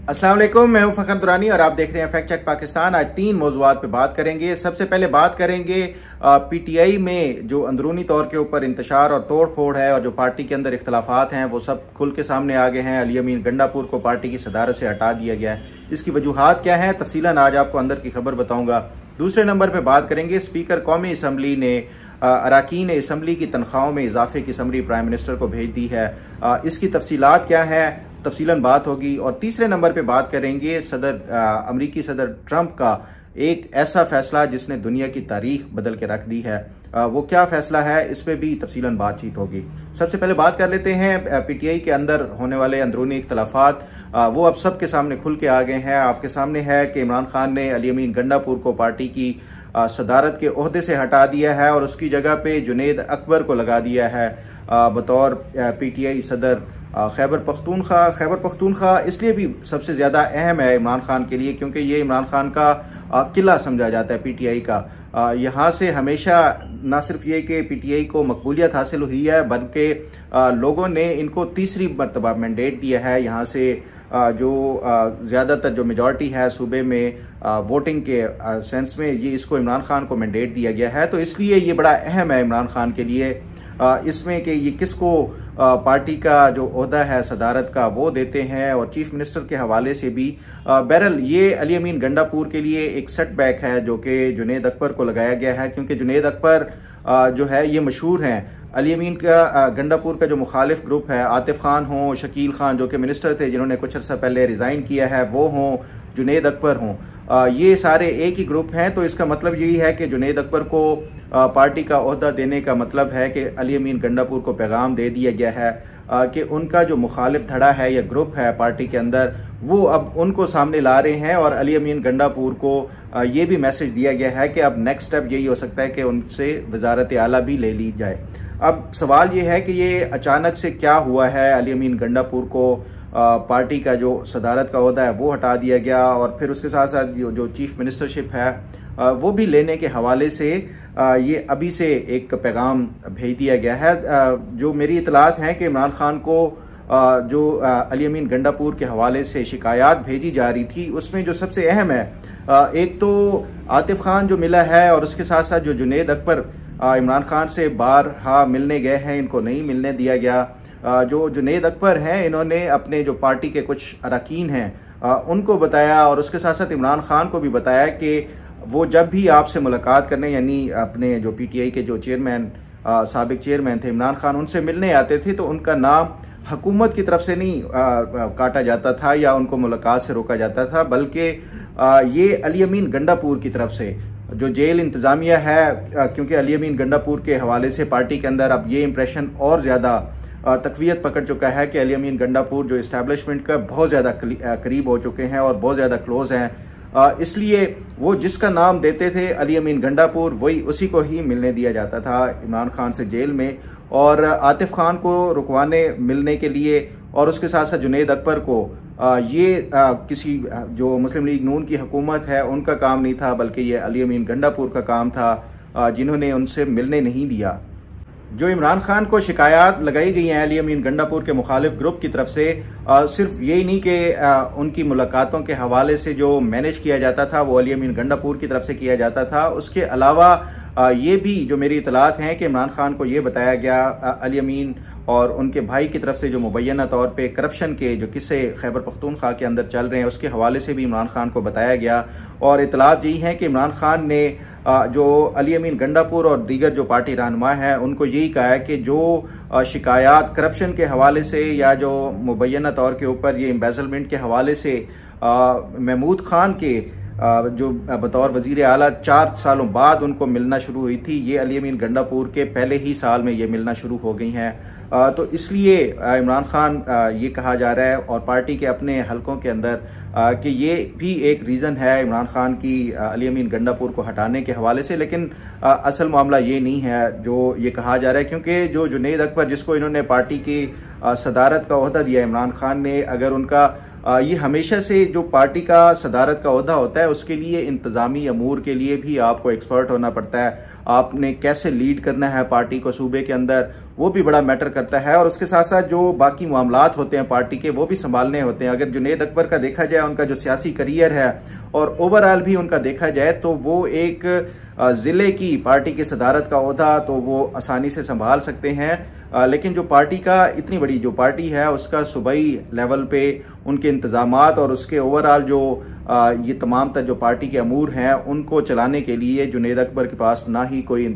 अस्सलाम वालेकुम, मैं हूं फखर दुरानी और आप देख रहे हैं फैक्ट चेक पाकिस्तान। आज 3 मौज़ूआत पे बात करेंगे। सबसे पहले बात करेंगे पीटीआई में जो अंदरूनी तौर के ऊपर इंतशार और तोड़ फोड़ है और जो पार्टी के अंदर इख्तलाफात हैं वो सब खुल के सामने आ गए हैं। अली अमीन गंडापुर को पार्टी की सदारत से हटा दिया गया है। इसकी वजूहात क्या हैं, तफसीलन आज आपको अंदर की खबर बताऊंगा। दूसरे नंबर पर बात करेंगे स्पीकर कौमी असम्बली ने अराकीन असम्बली की तनख्वाहों में इजाफे की समरी प्राइम मिनिस्टर को भेज दी है। इसकी तफसीलात क्या है, तफसीलन बात होगी। और तीसरे नंबर पे बात करेंगे अमरीकी सदर ट्रंप का एक ऐसा फैसला जिसने दुनिया की तारीख बदल के रख दी है। वो क्या फैसला है, इस पे भी तफसीलन बातचीत होगी। सबसे पहले बात कर लेते हैं पीटीआई के अंदर होने वाले अंदरूनी इख्तलाफात। वो अब सबके सामने खुल के आ गए हैं। आपके सामने है कि इमरान खान ने अली अमीन गंडापुर को पार्टी की सदारत के ओहदे से हटा दिया है और उसकी जगह पे जुनेद अकबर को लगा दिया है बतौर पीटीआई सदर खैबर पख्तूनख्वा। इसलिए भी सबसे ज्यादा अहम है इमरान खान के लिए क्योंकि ये इमरान खान का किला समझा जाता है पीटीआई का। यहाँ से हमेशा न सिर्फ ये कि पीटीआई को मकबूलियत हासिल हुई है बल्कि लोगों ने इनको तीसरी मरतबा मैंडेट दिया है। यहाँ से जो ज़्यादातर जो मेजॉरिटी है सूबे में वोटिंग के सेंस में, ये इसको इमरान खान को मैंडेट दिया गया है। तो इसलिए ये बड़ा अहम है इमरान खान के लिए इसमें कि ये किसको पार्टी का जो ओहदा है सदारत का वो देते हैं। और चीफ मिनिस्टर के हवाले से भी बहरहाल ये अली अमीन गंडापुर के लिए एक सेटबैक है जो कि जुनेद अकबर को लगाया गया है क्योंकि जुनेद अकबर जो है ये मशहूर हैं। अली अमीन का गंडापुर का जो मुखालिफ ग्रुप है, आतिफ खान हों, शकील खान जो कि मिनिस्टर थे जिन्होंने कुछ अर्सा पहले रिजाइन किया है वो हों, जुनेद अकबर हों, ये सारे एक ही ग्रुप हैं। तो इसका मतलब यही है कि जुनेद अकबर को पार्टी का ओहदा देने का मतलब है कि अली अमीन गंडापुर को पैगाम दे दिया गया है कि उनका जो मुखालिफ धड़ा है या ग्रुप है पार्टी के अंदर वो अब उनको सामने ला रहे हैं। और अली अमीन गंडापुर को ये भी मैसेज दिया गया है कि अब नेक्स्ट स्टेप यही हो सकता है कि उनसे वजारत आला भी ले ली जाए। अब सवाल ये है कि ये अचानक से क्या हुआ है, अली अमीन गंडापुर को पार्टी का जो सदारत का ओहदा है वो हटा दिया गया और फिर उसके साथ साथ जो चीफ मिनिस्टरशिप है वो भी लेने के हवाले से ये अभी से एक पैगाम भेज दिया गया है। जो मेरी इतलात हैं कि इमरान खान को जो अली अमीन गंडापुर के हवाले से शिकायत भेजी जा रही थी उसमें जो सबसे अहम है, एक तो आतिफ खान जो मिला है और उसके साथ साथ जो जुनेद अकबर इमरान खान से बारहा मिलने गए हैं, इनको नहीं मिलने दिया गया। जो जुनेद अकबर हैं इन्होंने अपने जो पार्टी के कुछ अरकान हैं उनको बताया और उसके साथ साथ इमरान खान को भी बताया कि वो जब भी आपसे मुलाकात करने यानी अपने जो पीटीआई के जो चेयरमैन साबिक चेयरमैन थे इमरान खान उनसे मिलने आते थे तो उनका नाम हुकूमत की तरफ से नहीं काटा जाता था या उनको मुलाकात से रोका जाता था, बल्कि ये अली अमीन गंडापुर की तरफ से जो जेल इंतजामिया है, क्योंकि अली अमीन गंडापुर के हवाले से पार्टी के अंदर अब ये इंप्रेशन और ज़्यादा तकवीयत पकड़ चुका है कि अली अमीन गंडापुर जो इस्टेब्लिशमेंट का बहुत ज़्यादा करीब हो चुके हैं और बहुत ज़्यादा क्लोज हैं। इसलिए वो जिसका नाम देते थे अली अमीन गंडापुर वही उसी को ही मिलने दिया जाता था इमरान खान से जेल में। और आतिफ खान को रुकवाने मिलने के लिए और उसके साथ साथ जुनेद अकबर को ये किसी जो मुस्लिम लीग नून की हुकूमत है उनका काम नहीं था, बल्कि ये अली अमीन गंडापुर का काम था जिन्होंने उनसे मिलने नहीं दिया। जो इमरान खान को शिकायत लगाई गई हैं अली अमीन गंडापुर के मुखालिफ ग्रुप की तरफ से, सिर्फ यही नहीं कि उनकी मुलाकातों के हवाले से जो मैनेज किया जाता था वो अली अमीन गंडापुर की तरफ से किया जाता था, उसके अलावा ये भी जो मेरी इतलात हैं कि इमरान खान को ये बताया गया अली अमीन और उनके भाई की तरफ से जो मुबैना तौर पे करप्शन के जो किस्से खैबर पख्तूनख्वा के अंदर चल रहे हैं उसके हवाले से भी इमरान खान को बताया गया। और इतलात यही है कि इमरान खान ने जो अली अमीन गंडापुर और दीगर जो पार्टी रहनुमा हैं उनको यही कहा है कि जो शिकायत करप्शन के हवाले से या जो मुबैना तौर के ऊपर ये एम्बेजलमेंट के हवाले से महमूद खान के जो बतौर वजीर आला 4 सालों बाद उनको मिलना शुरू हुई थी, ये अली अमीन गंडापुर के पहले ही साल में ये मिलना शुरू हो गई हैं। तो इसलिए इमरान खान ये कहा जा रहा है और पार्टी के अपने हलकों के अंदर कि ये भी एक रीज़न है इमरान खान की अली अमीन गंडापुर को हटाने के हवाले से। लेकिन असल मामला ये नहीं है जो ये कहा जा रहा है, क्योंकि जो जुनेद अकबर जिसको इन्होंने पार्टी की सदारत का ओहदा दिया इमरान खान ने, अगर उनका ये हमेशा से जो पार्टी का सदारत का ओहदा होता है उसके लिए इंतजामी अमूर के लिए भी आपको एक्सपर्ट होना पड़ता है। आपने कैसे लीड करना है पार्टी को सूबे के अंदर वो भी बड़ा मैटर करता है। और उसके साथ साथ जो बाकी मामलात होते हैं पार्टी के, वो भी संभालने होते हैं। अगर जुनैद अकबर का देखा जाए, उनका जो सियासी करियर है और ओवरऑल भी उनका देखा जाए, तो वो एक जिले की पार्टी की सदारत का ओहदा तो वो आसानी से संभाल सकते हैं। लेकिन जो पार्टी का, इतनी बड़ी जो पार्टी है, उसका सूबाई लेवल पे उनके इंतजामात और उसके ओवरऑल जो ये तमाम तर जो पार्टी के अमूर हैं, उनको चलाने के लिए जुनैद अकबर के पास ना ही कोई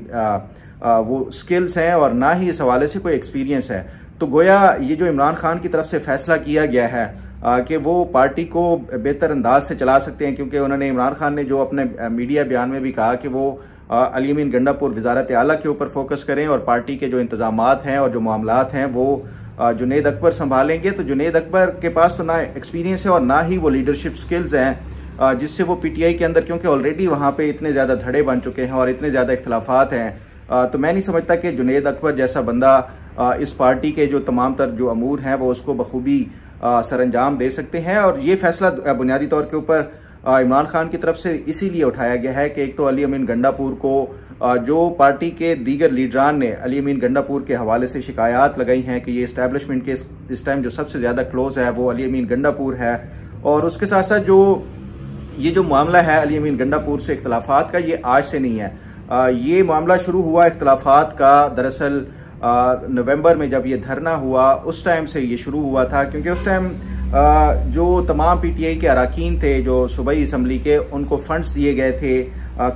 वो स्किल्स हैं और ना ही इस हवाले से कोई एक्सपीरियंस है। तो गोया ये जो इमरान खान की तरफ से फैसला किया गया है कि वो पार्टी को बेहतर अंदाज से चला सकते हैं, क्योंकि उन्होंने, इमरान खान ने जो अपने मीडिया बयान में भी कहा कि वो अली अमीन गंडापुर वजारत आला के ऊपर फोकस करें और पार्टी के जो इंतजामात हैं और जो मामलात हैं वो जुनैद अकबर संभालेंगे। तो जुनैद अकबर के पास तो ना एक्सपीरियंस है और ना ही वो लीडरशिप स्किल्स हैं जिससे वो पीटीआई के अंदर, क्योंकि ऑलरेडी वहाँ पे इतने ज़्यादा धड़े बन चुके हैं और इतने ज़्यादा इख्तलाफात हैं, तो मैं नहीं समझता कि जुनैद अकबर जैसा बंदा इस पार्टी के जो तमाम तर जो अमूर हैं वो उसको बखूबी सर अंजाम दे सकते हैं। और ये फैसला बुनियादी तौर के ऊपर इमरान खान की तरफ से इसीलिए उठाया गया है कि एक तो अली अमीन गंडापुर को जो पार्टी के दीगर लीडरान ने अली अमीन गंडापुर के हवाले से शिकायत लगाई हैं कि ये इस्टेब्लिशमेंट के इस टाइम जो सबसे ज़्यादा क्लोज है वो अली अमीन गंडापुर है। और उसके साथ साथ जो ये जो मामला है अली अमीन गंडापुर से इख्तलाफात का, ये आज से नहीं है। ये मामला शुरू हुआ इख्तलाफात का दरअसल नवंबर में जब ये धरना हुआ, उस टाइम से ये शुरू हुआ था, क्योंकि उस टाइम जो तमाम पीटीआई के अराकीन थे जो सूबाई असम्बली के, उनको फंड्स दिए गए थे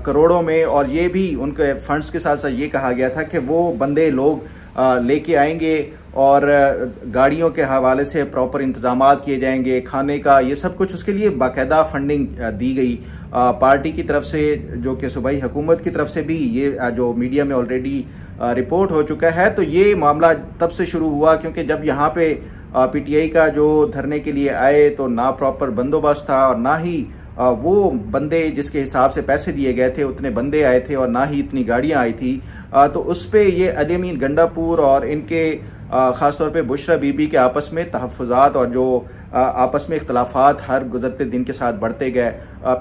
करोड़ों में। और ये भी उनके फंड्स के साथ साथ ये कहा गया था कि वो बंदे लोग लेके आएंगे और गाड़ियों के हवाले से प्रॉपर इंतजामात किए जाएंगे, खाने का, ये सब कुछ, उसके लिए बाकायदा फंडिंग दी गई पार्टी की तरफ से, जो कि सूबाई हुकूमत की तरफ से भी ये जो मीडिया में ऑलरेडी रिपोर्ट हो चुका है। तो ये मामला तब से शुरू हुआ, क्योंकि जब यहाँ पे पीटीआई का जो धरने के लिए आए तो ना प्रॉपर बंदोबस्त था और ना ही वो बंदे जिसके हिसाब से पैसे दिए गए थे उतने बंदे आए थे और ना ही इतनी गाड़ियां आई थी। तो उस पे ये अली अमीन गंडापुर और इनके ख़ासतौर पे बुशरा बीबी के आपस में तहफ़्फ़ुज़ात और जो आपस में इख्तलाफात हर गुजरते दिन के साथ बढ़ते गए।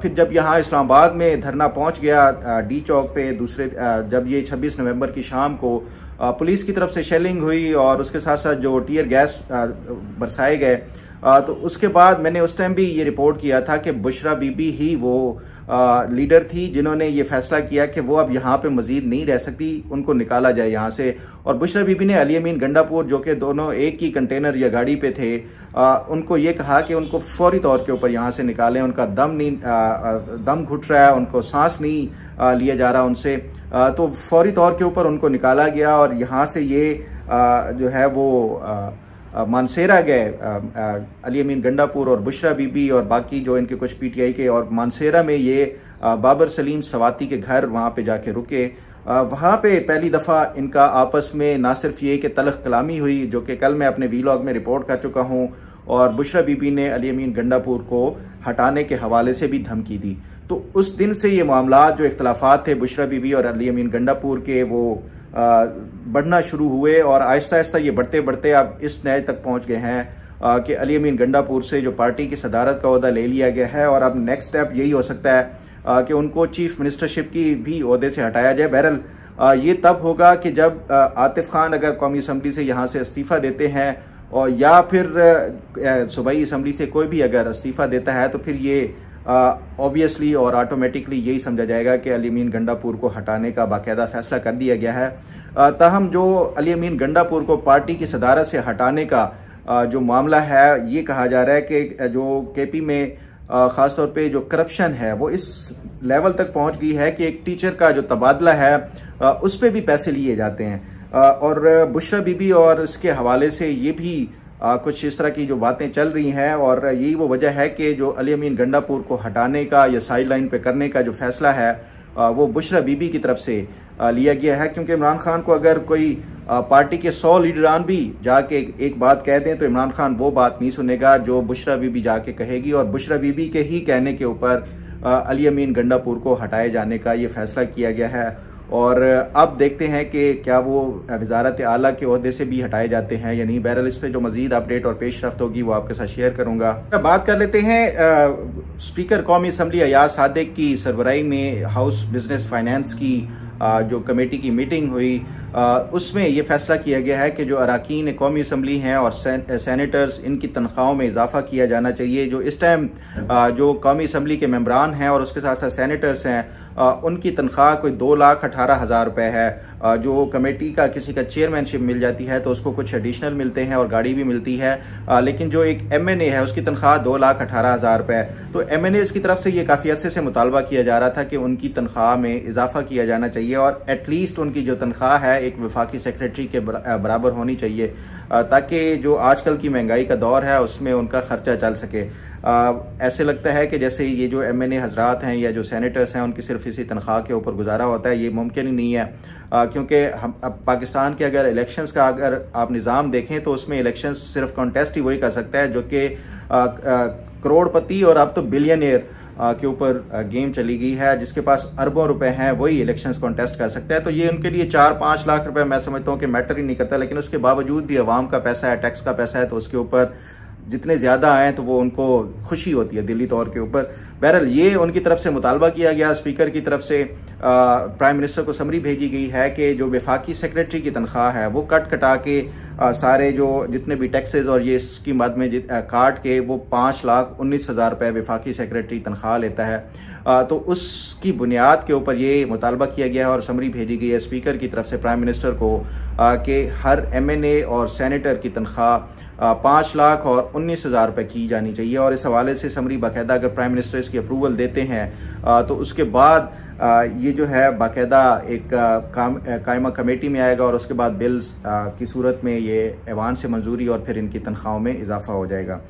फिर जब यहाँ इस्लामाबाद में धरना पहुँच गया डी चौक पे, जब ये 26 नवंबर की शाम को पुलिस की तरफ से शेलिंग हुई और उसके साथ साथ जो टीयर गैस बरसाए गए, तो उसके बाद मैंने उस टाइम भी ये रिपोर्ट किया था कि बुशरा बीबी ही वो लीडर थी जिन्होंने ये फैसला किया कि वो अब यहाँ पे मजीद नहीं रह सकती, उनको निकाला जाए यहाँ से। और बुशरा बीबी ने अली अमीन गंडापुर, जो कि दोनों एक ही कंटेनर या गाड़ी पे थे, उनको ये कहा कि उनको फौरी तौर के ऊपर यहाँ से निकालें, उनका दम घुट रहा है, उनको सांस नहीं लिया जा रहा उनसे। तो फौरी तौर के ऊपर उनको निकाला गया और यहाँ से ये जो है वो मानसेरा गए, अली अमीन गंडापुर और बुशरा बीबी और बाकी जो इनके कुछ पीटीआई के, और मानसेरा में ये बाबर सलीम सवाती के घर वहाँ पे जाके रुके। वहाँ पे पहली दफ़ा इनका आपस में ना सिर्फ ये कि तलख कलामी हुई, जो कि कल मैं अपने वीलॉग में रिपोर्ट कर चुका हूँ, और बुशरा बीबी ने अली अमीन गंडापुर को हटाने के हवाले से भी धमकी दी। तो उस दिन से ये मामला जो इख्तलाफात थे बुशरा बीबी और अली अमीन गंडापुर के, वो बढ़ना शुरू हुए और आहिस्ता आहिस्ता ये बढ़ते बढ़ते अब इस नए तक पहुंच गए हैं कि अली अमीन गंडापुर से जो पार्टी की सदारत का ओहदा ले लिया गया है। और अब नेक्स्ट स्टेप यही हो सकता है कि उनको चीफ मिनिस्टरशिप की भी ओहदे से हटाया जाए। बहरहाल ये तब होगा कि जब आतिफ खान अगर कौमी असम्बली से यहाँ से इस्तीफ़ा देते हैं, और या फिर सूबाई असम्बली से कोई भी अगर इस्तीफ़ा देता है, तो फिर ये ऑब्वियसली और ऑटोमेटिकली यही समझा जाएगा कि अली अमीन गंडापुर को हटाने का बाकायदा फैसला कर दिया गया है। ताहम जो अली अमीन गंडापुर को पार्टी की सदारत से हटाने का जो मामला है, ये कहा जा रहा है कि जो केपी में ख़ासतौर पे जो करप्शन है वो इस लेवल तक पहुंच गई है कि एक टीचर का जो तबादला है उस पर भी पैसे लिए जाते हैं। और बुशरा बीबी और इसके हवाले से ये भी कुछ इस तरह की जो बातें चल रही हैं, और यही वो वजह है कि जो अली अमीन गंडापुर को हटाने का या साइड लाइन पे करने का जो फैसला है वो बुशरा बीबी की तरफ से लिया गया है। क्योंकि इमरान खान को अगर कोई पार्टी के 100 लीडरान भी जाके एक बात कह दें तो इमरान खान वो बात नहीं सुनेगा जो बुशरा बीबी जाके कहेगी, और बुशरा बीबी के ही कहने के ऊपर अली अमीन गंडापुर को हटाए जाने का ये फैसला किया गया है। और अब देखते हैं कि क्या वो वजारत आला के ओहदे से भी हटाए जाते हैं या नहीं। बहरहाल इस पर जो मजीद अपडेट और पेशरफ्त होगी वो आपके साथ शेयर करूंगा। बात कर लेते हैं स्पीकर कौमी असम्बली अयाज सादिक की सरबराही में हाउस बिजनेस फाइनेंस की जो कमेटी की मीटिंग हुई, उसमें ये फैसला किया गया है कि जो अरकान कौमी असम्बली हैं और सैनेटर्स, इनकी तनख्वाहों में इजाफा किया जाना चाहिए। जो इस टाइम जो कौमी असम्बली के मेंबरान हैं और उसके साथ साथ सैनेटर्स हैं, उनकी तनख्वाह कोई 2,18,000 रुपये है। जो कमेटी का किसी का चेयरमैनशिप मिल जाती है तो उसको कुछ एडिशनल मिलते हैं और गाड़ी भी मिलती है, लेकिन जो एक MNA है उसकी तनख्वाह 2,18,000 रुपये। तो MNAs की तरफ से ये काफ़ी अरसे से मुतालबा किया जा रहा था कि उनकी तनख्वाह में इजाफा किया जाना चाहिए और एटलीस्ट उनकी जो तनख्वाह है एक वफाकी सेक्रेटरी के बराबर होनी चाहिए, ताकि जो आजकल की महंगाई का दौर है उसमें उनका खर्चा चल सके। ऐसे लगता है कि जैसे ये जो MNA हजरात हैं या जो सेनेटर्स हैं उनकी सिर्फ इसी तनख्वाह के ऊपर गुजारा होता है, ये मुमकिन ही नहीं है। क्योंकि हम अब पाकिस्तान के अगर इलेक्शंस का अगर आप निज़ाम देखें तो उसमें इलेक्शंस सिर्फ कॉन्टेस्ट ही वही कर सकता है जो कि करोड़पति और अब तो बिलियनियर के ऊपर गेम चली गई है, जिसके पास अरबों रुपए हैं वही इलेक्शंस कॉन्टेस्ट कर सकता है। तो ये उनके लिए 4-5 लाख रुपए मैं समझता हूँ कि मैटर ही नहीं करता, लेकिन उसके बावजूद भी अवाम का पैसा है, टैक्स का पैसा है, तो उसके ऊपर जितने ज्यादा आए तो वो उनको खुशी होती है दिली तौर के ऊपर। बहरहाल ये उनकी तरफ से मुतालबा किया गया, स्पीकर की तरफ से प्राइम मिनिस्टर को समरी भेजी गई है कि जो वफाकी सेक्रेटरी की तनख्वाह है वो कटा के सारे जो जितने भी टैक्सेस और ये इसकी मद में काट के वो 5,19,000 रुपये वफाकी सेक्रेटरी तनख्वाह लेता है। तो उसकी बुनियाद के ऊपर ये मुतालबा किया गया है और समरी भेजी गई है स्पीकर की तरफ से प्राइम मिनिस्टर को कि हर MNA और सेनेटर की तनख्वाह 5,19,000 रुपये की जानी चाहिए। और इस हवाले से समरी बाकायदा अगर प्राइम मिनिस्टर इसकी अप्रूवल देते हैं तो उसके बाद ये जो है बाकायदा एक कायमा कमेटी में आएगा और उसके बाद बिल्स की सूरत में ये ऐवान से मंजूरी और फिर इनकी तनख्वाहों में इजाफा हो जाएगा।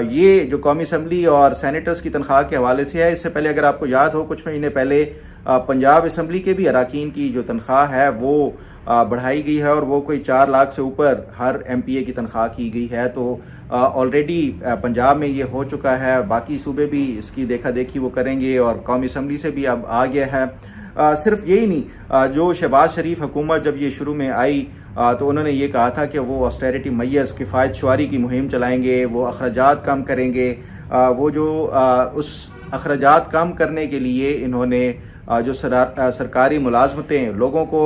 ये जो कौमी असम्बली और सैनेटर्स की तनख्वाह के हवाले से है। इससे पहले अगर आपको याद हो कुछ महीने पहले पंजाब असम्बली के भी अरकान की जो तनख्वाह है वो बढ़ाई गई है और वो कोई 4 लाख से ऊपर हर MPA की तनख्वाह की गई है। तो ऑलरेडी पंजाब में ये हो चुका है, बाकी सूबे भी इसकी देखा देखी वो करेंगे और कौमी असम्बली से भी अब आ गया है। सिर्फ यही नहीं, जो शहबाज शरीफ हुकूमत जब ये शुरू में आई तो उन्होंने ये कहा था कि वो ऑस्टेरिटी मैयस किफ़ायत शुआरी की मुहिम चलाएंगे, वो अखराजात कम करेंगे। वो जो उस अखराजात कम करने के लिए इन्होंने जो सरकारी मुलाजमतें लोगों को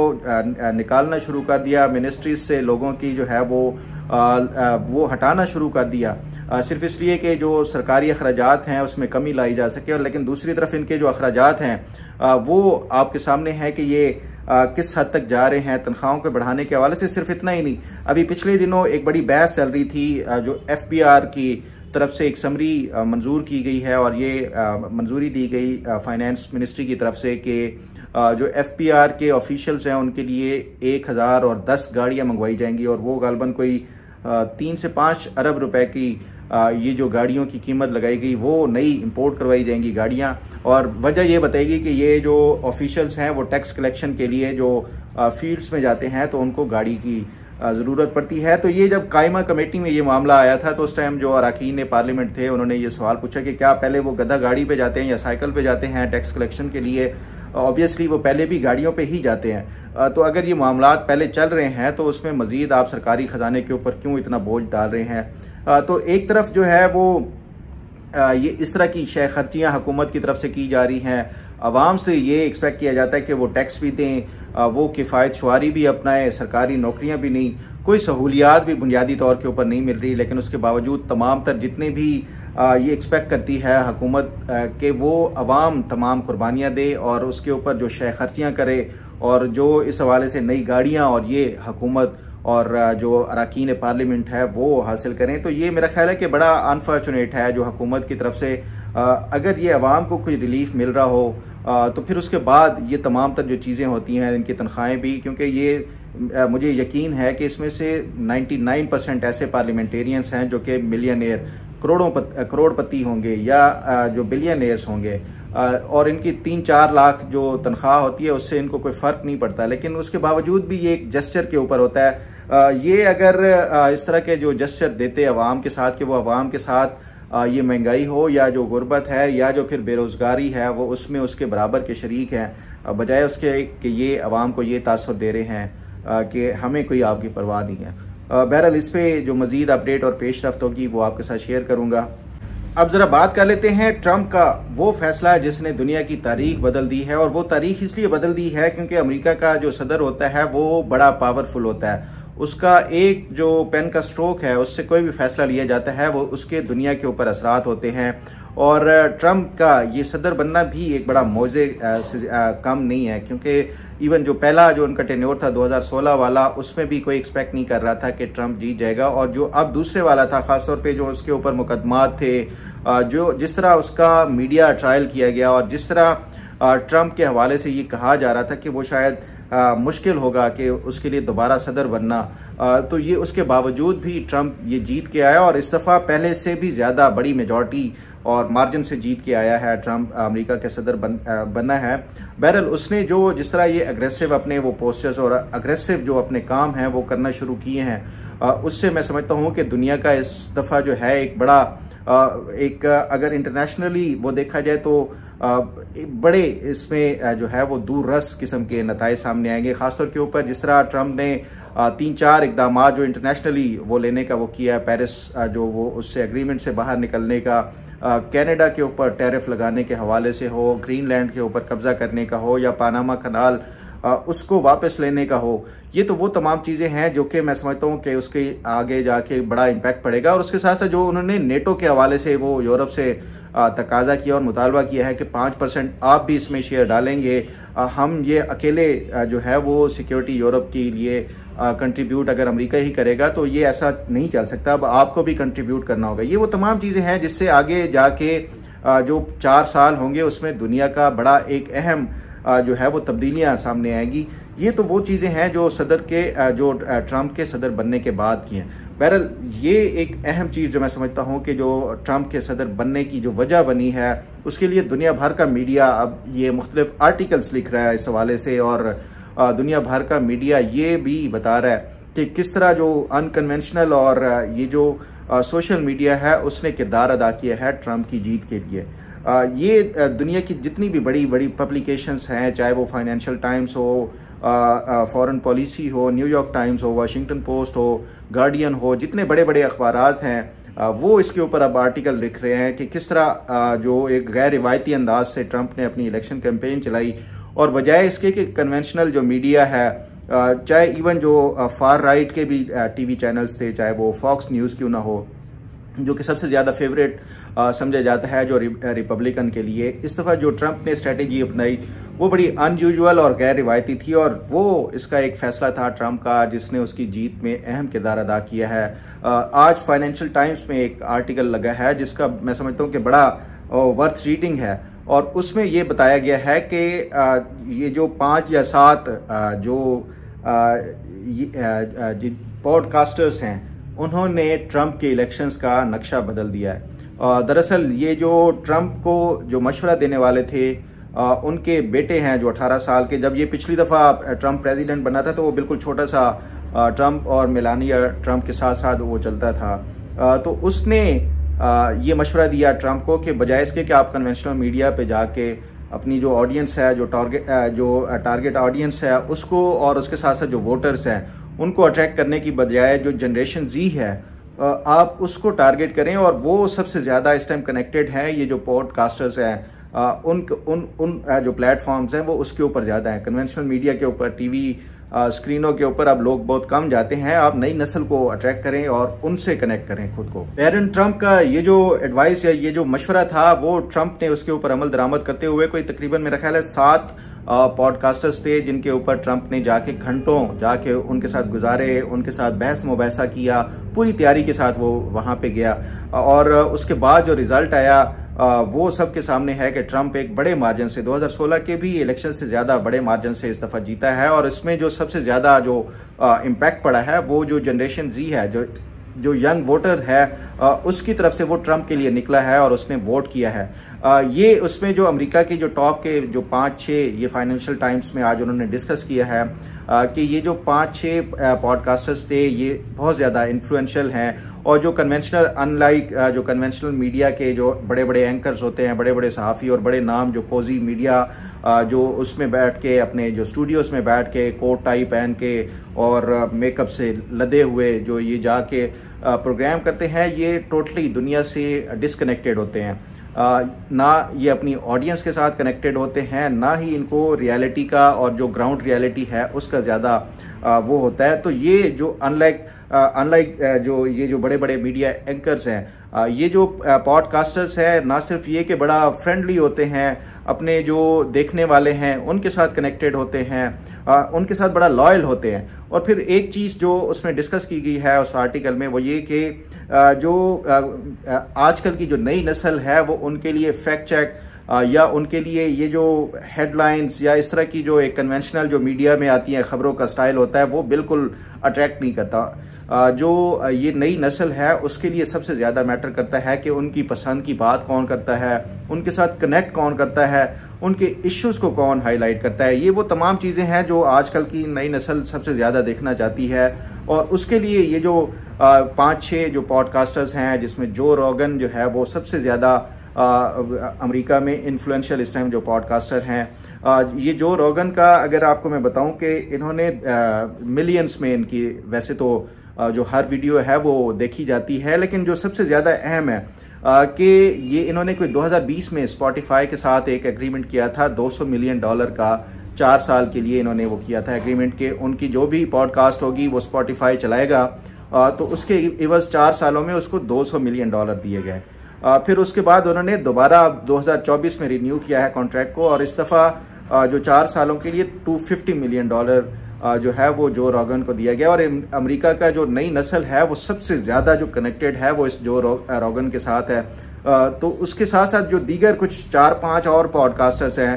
निकालना शुरू कर दिया, मिनिस्ट्रीज से लोगों की जो है वो हटाना शुरू कर दिया, सिर्फ इसलिए कि जो सरकारी अखराजात हैं उसमें कमी लाई जा सके। और लेकिन दूसरी तरफ इनके जो अखराजात हैं वो आपके सामने है कि ये किस हद तक जा रहे हैं तनख्वाहों को बढ़ाने के हवाले से। सिर्फ इतना ही नहीं, अभी पिछले दिनों एक बड़ी बहस चल रही थी, जो FBR की तरफ से एक समरी मंजूर की गई है और ये मंजूरी दी गई फाइनेंस मिनिस्ट्री की तरफ से कि जो FBR के ऑफिशियल्स हैं उनके लिए 1,010 गाड़ियां मंगवाई जाएंगी और वो गालबन कोई 3 से 5 अरब रुपए की ये जो गाड़ियों की कीमत लगाई गई वो नई इंपोर्ट करवाई जाएंगी गाड़ियां। और वजह ये बताएगी कि ये जो ऑफिशियल्स हैं वो टैक्स कलेक्शन के लिए जो फील्ड्स में जाते हैं तो उनको गाड़ी की ज़रूरत पड़ती है। तो ये जब कायमा कमेटी में ये मामला आया था तो उस टाइम जो अरकान पार्लियामेंट थे उन्होंने ये सवाल पूछा कि क्या पहले वो गधा गाड़ी पे जाते हैं या साइकिल पे जाते हैं टैक्स कलेक्शन के लिए। ऑब्वियसली वो पहले भी गाड़ियों पे ही जाते हैं। तो अगर ये मामला पहले चल रहे हैं तो उसमें मजीद आप सरकारी खजाने के ऊपर क्यों इतना बोझ डाल रहे हैं। तो एक तरफ जो है वो ये इस तरह की शय खर्चियाँ हुकूमत की तरफ से की जा रही हैं, आवाम से ये एक्सपेक्ट किया जाता है कि वो टैक्स भी दें, वो किफ़ायत शुआरी भी अपनाएं, सरकारी नौकरियां भी नहीं, कोई सहूलियात भी बुनियादी तौर के ऊपर नहीं मिल रही। लेकिन उसके बावजूद तमाम तर जितने भी ये एक्सपेक्ट करती है हुकूमत कि वो अवाम तमाम कुर्बानियाँ दे और उसके ऊपर जो शय खर्चियाँ करे और जो इस हवाले से नई गाड़ियाँ और ये हुकूमत और जो अरकान पार्लियामेंट है वो हासिल करें। तो ये मेरा ख्याल है कि बड़ा अनफॉर्चुनेट है जो हुकूमत की तरफ से अगर ये अवाम को कोई रिलीफ मिल रहा हो तो फिर उसके बाद ये तमाम तर जो चीज़ें होती हैं इनकी तनख्वाहें भी, क्योंकि ये मुझे यकीन है कि इसमें से 99% ऐसे पार्लियामेंटेरियंस हैं जो कि मिलियनियर करोड़पति होंगे या जो बिलियनियर्स होंगे और इनकी 3-4 लाख जो तनख्वाह होती है उससे इनको कोई फ़र्क नहीं पड़ता। लेकिन उसके बावजूद भी ये एक जेस्चर के ऊपर होता है। ये अगर इस तरह के जो जेस्चर देते अवाम के साथ कि वो अवाम के साथ ये महंगाई हो या जो गुर्बत है या जो फिर बेरोज़गारी है वो उसमें उसके बराबर के शरीक हैं, बजाय उसके कि ये अवाम को ये तासुर दे रहे हैं कि हमें कोई आपकी परवाह नहीं है। बहरहाल इस पर जो मज़ीद अपडेट और पेशरफ्त होगी वो आपके साथ शेयर करूँगा। अब जरा बात कर लेते हैं ट्रंप का वो फैसला जिसने दुनिया की तारीख बदल दी है। और वो तारीख इसलिए बदल दी है क्योंकि अमेरिका का जो सदर होता है वो बड़ा पावरफुल होता है। उसका एक जो पेन का स्ट्रोक है उससे कोई भी फैसला लिया जाता है वो उसके दुनिया के ऊपर असरात होते हैं। और ट्रंप का ये सदर बनना भी एक बड़ा मौजे से कम नहीं है, क्योंकि इवन जो पहला जो उनका टेन्योर था 2016 वाला, उसमें भी कोई एक्सपेक्ट नहीं कर रहा था कि ट्रंप जीत जाएगा। और जो अब दूसरे वाला था, खासतौर पे जो उसके ऊपर मुकदमात थे, जो जिस तरह उसका मीडिया ट्रायल किया गया और जिस तरह ट्रंप के हवाले से ये कहा जा रहा था कि वो शायद मुश्किल होगा कि उसके लिए दोबारा सदर बनना, तो ये उसके बावजूद भी ट्रंप ये जीत के आया और इस दफ़ा पहले से भी ज़्यादा बड़ी मेजॉरिटी और मार्जिन से जीत के आया है। ट्रंप अमेरिका के सदर बनना है। बहरहाल उसने जो जिस तरह ये अग्रेसिव अपने वो पोस्टर्स और अग्रेसिव जो अपने काम हैं वो करना शुरू किए हैं, उससे मैं समझता हूँ कि दुनिया का इस दफ़ा जो है एक बड़ा एक अगर इंटरनेशनली वो देखा जाए तो बड़े इसमें जो है वो दूररस किस्म के नताइज सामने आएंगे। खासतौर के ऊपर जिस तरह ट्रंप ने 3-4 इकदाम जो इंटरनेशनली वो लेने का वो किया है, पेरिस जो वो उससे एग्रीमेंट से बाहर निकलने का, कनाडा के ऊपर टैरिफ लगाने के हवाले से हो, ग्रीनलैंड के ऊपर कब्जा करने का हो, या पानामा कनाल उसको वापस लेने का हो, ये तो वो तमाम चीज़ें हैं जो कि मैं समझता हूँ कि उसके आगे जाके बड़ा इम्पैक्ट पड़ेगा। और उसके साथ साथ जो उन्होंने नेटो के हवाले से वो यूरोप से तकाजा किया और मुतालबा किया है कि 5% आप भी इसमें शेयर डालेंगे, हम ये अकेले जो है वो सिक्योरिटी यूरोप के लिए कंट्रीब्यूट अगर अमेरिका ही करेगा तो ये ऐसा नहीं चल सकता, अब आपको भी कंट्रीब्यूट करना होगा। ये वो तमाम चीज़ें हैं जिससे आगे जाके जो 4 साल होंगे उसमें दुनिया का बड़ा एक अहम जो है वो तब्दीलियां सामने आएंगी। ये तो वो चीज़ें हैं जो सदर के जो ट्रंप के सदर बनने के बाद की हैं। बहरहाल ये एक अहम चीज़ जो मैं समझता हूँ कि जो ट्रंप के सदर बनने की जो वजह बनी है, उसके लिए दुनिया भर का मीडिया अब ये मुख्तलिफ आर्टिकल्स लिख रहा है इस हवाले से, और दुनिया भर का मीडिया ये भी बता रहा है कि किस तरह जो अनकन्वेंशनल और ये जो सोशल मीडिया है उसने किरदार अदा किया है ट्रंप की जीत के लिए। ये दुनिया की जितनी भी बड़ी बड़ी पब्लिकेशंस हैं, चाहे वो फाइनेंशियल टाइम्स हो, फॉरेन पॉलिसी हो, न्यूयॉर्क टाइम्स हो, वाशिंगटन पोस्ट हो, गार्डियन हो, जितने बड़े बड़े अखबारात हैं वो इसके ऊपर अब आर्टिकल लिख रहे हैं कि किस तरह जो एक गैर रिवायती अंदाज से ट्रंप ने अपनी इलेक्शन कैंपेन चलाई, और बजाय इसके कि कन्वेंशनल जो मीडिया है, चाहे इवन जो फार राइट के भी टीवी चैनल्स थे, चाहे वो फॉक्स न्यूज़ क्यों ना हो, जो कि सबसे ज़्यादा फेवरेट समझा जाता है जो रिपब्लिकन के लिए, इस दफ़ा जो ट्रंप ने स्ट्रेटेजी अपनाई वो बड़ी अनयूजुअल और गैर रिवायती थी, और वो इसका एक फैसला था ट्रंप का जिसने उसकी जीत में अहम किरदार अदा किया है। आज फाइनेंशियल टाइम्स में एक आर्टिकल लगा है जिसका मैं समझता हूँ कि बड़ा वर्थ रीडिंग है, और उसमें ये बताया गया है कि ये जो 5 या 7 जो पॉडकास्टर्स हैं उन्होंने ट्रंप के इलेक्शंस का नक्शा बदल दिया है। दरअसल ये जो ट्रंप को जो मशवरा देने वाले थे उनके बेटे हैं जो 18 साल के, जब ये पिछली दफ़ा ट्रंप प्रेसिडेंट बना था तो वो बिल्कुल छोटा सा ट्रंप और मेलानिया ट्रंप के साथ साथ वो चलता था, तो उसने ये मशवरा दिया ट्रंप को कि बजाय इसके कि आप कन्वेंशनल मीडिया पे जाके अपनी जो ऑडियंस है, जो टारगेट ऑडियंस है उसको, और उसके साथ साथ जो वोटर्स हैं उनको अट्रैक्ट करने की बजाय जो जनरेशन जी है आप उसको टारगेट करें, और वो सबसे ज़्यादा इस टाइम कनेक्टेड है। ये जो पॉडकास्टर्स हैं उन जो प्लेटफॉर्म्स हैं वो उसके ऊपर ज़्यादा हैं। कन्वेंशनल मीडिया के ऊपर, टीवी स्क्रीनों के ऊपर अब लोग बहुत कम जाते हैं। आप नई नस्ल को अट्रैक्ट करें और उनसे कनेक्ट करें खुद को। प्रेसिडेंट ट्रंप का ये जो एडवाइस या ये जो मशवरा था वो ट्रंप ने उसके ऊपर अमल दरामद करते हुए कोई तकरीबन मेरा ख्याल है 7 पॉडकास्टर्स थे जिनके ऊपर ट्रंप ने जाके घंटों जाके उनके साथ गुजारे, उनके साथ बहस मुबासा किया, पूरी तैयारी के साथ वो वहां पे गया, और उसके बाद जो रिजल्ट आया वो सबके सामने है कि ट्रंप एक बड़े मार्जिन से 2016 के भी इलेक्शन से ज्यादा बड़े मार्जिन से इस दफा जीता है। और इसमें जो सबसे ज्यादा जो इम्पैक्ट पड़ा है वो जो जनरेशन जी है, जो यंग वोटर है, उसकी तरफ से वो ट्रंप के लिए निकला है और उसने वोट किया है। ये उसमें जो अमेरिका के जो टॉप के जो 5-6 ये फाइनेंशियल टाइम्स में आज उन्होंने डिस्कस किया है कि ये जो 5-6 पॉडकास्टर्स थे ये बहुत ज़्यादा इन्फ्लुएंशियल हैं, और जो कन्वेंशनल अनलाइक जो कन्वेंशनल मीडिया के जो बड़े बड़े एंकर्स होते हैं, बड़े बड़े सहाफ़ी और बड़े नाम जो कोजी मीडिया जो उसमें बैठ के अपने जो स्टूडियोज में बैठ के कोट टाई पहन के और मेकअप से लदे हुए जो ये जाके प्रोग्राम करते हैं, ये टोटली दुनिया से डिसकनेक्टेड होते हैं। ना ये अपनी ऑडियंस के साथ कनेक्टेड होते हैं, ना ही इनको रियलिटी का और जो ग्राउंड रियलिटी है उसका ज़्यादा वो होता है। तो ये जो अनलाइक जो ये जो बड़े बड़े मीडिया एंकर्स हैं, ये जो पॉडकास्टर्स हैं, ना सिर्फ ये कि बड़ा फ्रेंडली होते हैं, अपने जो देखने वाले हैं उनके साथ कनेक्टेड होते हैं, उनके साथ बड़ा लॉयल होते हैं। और फिर एक चीज़ जो उसमें डिस्कस की गई है उस आर्टिकल में, वो ये कि जो आजकल की जो नई नस्ल है वो उनके लिए फैक्ट चेक या उनके लिए ये जो हेडलाइंस या इस तरह की जो एक कन्वेंशनल जो मीडिया में आती है खबरों का स्टाइल होता है, वो बिल्कुल अट्रैक्ट नहीं करता। जो ये नई नस्ल है उसके लिए सबसे ज़्यादा मैटर करता है कि उनकी पसंद की बात कौन करता है, उनके साथ कनेक्ट कौन करता है, उनके इश्यूज़ को कौन हाईलाइट करता है। ये वो तमाम चीज़ें हैं जो आजकल की नई नस्ल सबसे ज़्यादा देखना चाहती है। और उसके लिए ये जो 5-6 जो पॉडकास्टर्स हैं, जिसमें जो रोगन जो है वो सबसे ज़्यादा अमेरिका में इन्फ्लुएंशियल इस टाइम जो पॉडकास्टर हैं, ये जो रोगन का अगर आपको मैं बताऊं कि इन्होंने मिलियंस में इनकी वैसे तो जो हर वीडियो है वो देखी जाती है, लेकिन जो सबसे ज़्यादा अहम है कि ये इन्होंने कोई 2020 में स्पॉटिफाई के साथ एक एग्रीमेंट किया था $200 मिलियन का 4 साल के लिए इन्होंने वो किया था एग्रीमेंट के उनकी जो भी पॉडकास्ट होगी वो स्पॉटिफाई चलाएगा, तो उसके इवज 4 सालों में उसको $200 मिलियन दिए गए। फिर उसके बाद उन्होंने दोबारा 2024 में रिन्यू किया है कॉन्ट्रैक्ट को, और इस दफ़ा जो 4 सालों के लिए $250 मिलियन जो है वो जो रोगन को दिया गया। और अमेरिका का जो नई नस्ल है वो सबसे ज़्यादा जो कनेक्टेड है वो इस जो रोगन के साथ है। तो उसके साथ साथ जो दीगर कुछ 4-5 और पॉडकास्टर्स हैं,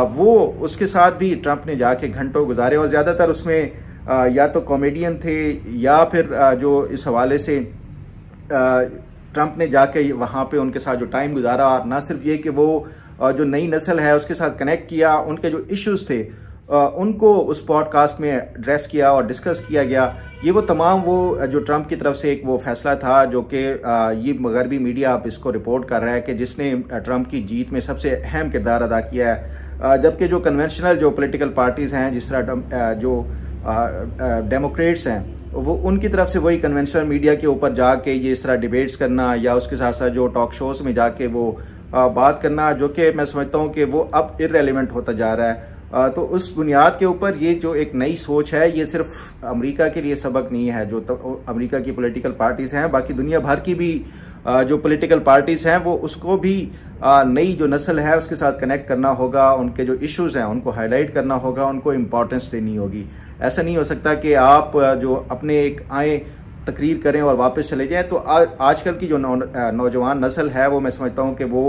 वो उसके साथ भी ट्रंप ने जाके घंटों गुजारे, और ज़्यादातर उसमें या तो कॉमेडियन थे या फिर जो इस हवाले से ट्रंप ने जाके वहाँ पे उनके साथ जो टाइम गुजारा, ना सिर्फ ये कि वो जो नई नस्ल है उसके साथ कनेक्ट किया, उनके जो इश्यूज थे उनको उस पॉडकास्ट में एड्रेस किया और डिस्कस किया गया। ये वो तमाम वो जो ट्रंप की तरफ से एक वो फैसला था जो कि ये मगरबी मीडिया अब इसको रिपोर्ट कर रहा है कि जिसने ट्रंप की जीत में सबसे अहम किरदार अदा किया है। जबकि जो कन्वेंशनल जो पॉलिटिकल पार्टीज हैं, जिस तरह जो डेमोक्रेट्स हैं, वो उनकी तरफ से वही कन्वेंशनल मीडिया के ऊपर जाके ये इस तरह डिबेट्स करना या उसके साथ साथ जो टॉक शोज में जाके वो बात करना, जो कि मैं समझता हूँ कि वो अब इररेलेवेंट होता जा रहा है। तो उस बुनियाद के ऊपर ये जो एक नई सोच है, ये सिर्फ अमेरिका के लिए सबक नहीं है जो अमेरिका की पॉलिटिकल पार्टीज हैं, बाकी दुनिया भर की भी जो पॉलिटिकल पार्टीज हैं वो उसको भी नई जो नस्ल है उसके साथ कनेक्ट करना होगा, उनके जो इश्यूज हैं उनको हाईलाइट करना होगा, उनको इम्पोर्टेंस देनी होगी। ऐसा नहीं हो सकता कि आप जो अपने एक आए तकरीर करें और वापस चले जाएं। तो आजकल की जो नौजवान नस्ल है वो मैं समझता हूँ कि वो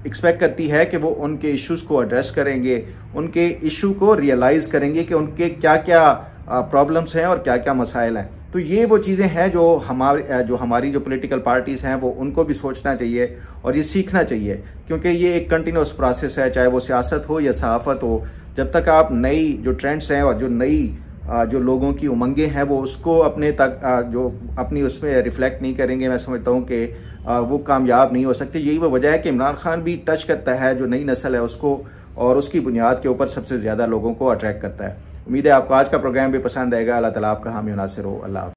एक्सपेक्ट करती है कि वो उनके इश्यूज को एड्रेस करेंगे, उनके इशू को रियलाइज करेंगे कि उनके क्या क्या प्रॉब्लम्स हैं और क्या क्या मसाइल हैं। तो ये वो चीज़ें हैं जो हमारी जो पॉलिटिकल पार्टीज हैं वो उनको भी सोचना चाहिए और ये सीखना चाहिए, क्योंकि ये एक कंटिन्यूस प्रोसेस है, चाहे वो सियासत हो या सहाफ़त हो। जब तक आप नई जो ट्रेंड्स हैं और जो नई जो लोगों की उमंगें हैं वो उसको अपने तक जो अपनी उसमें रिफ्लेक्ट नहीं करेंगे, मैं समझता हूँ कि वो कामयाब नहीं हो सकते। यही वो वजह है कि इमरान खान भी टच करता है जो नई नस्ल है उसको, और उसकी बुनियाद के ऊपर सबसे ज़्यादा लोगों को अट्रैक्ट करता है। उम्मीद है आपको आज का प्रोग्राम भी पसंद आएगा। अल्लाह ताला आपका हामी नासिर हो। अल्लाह।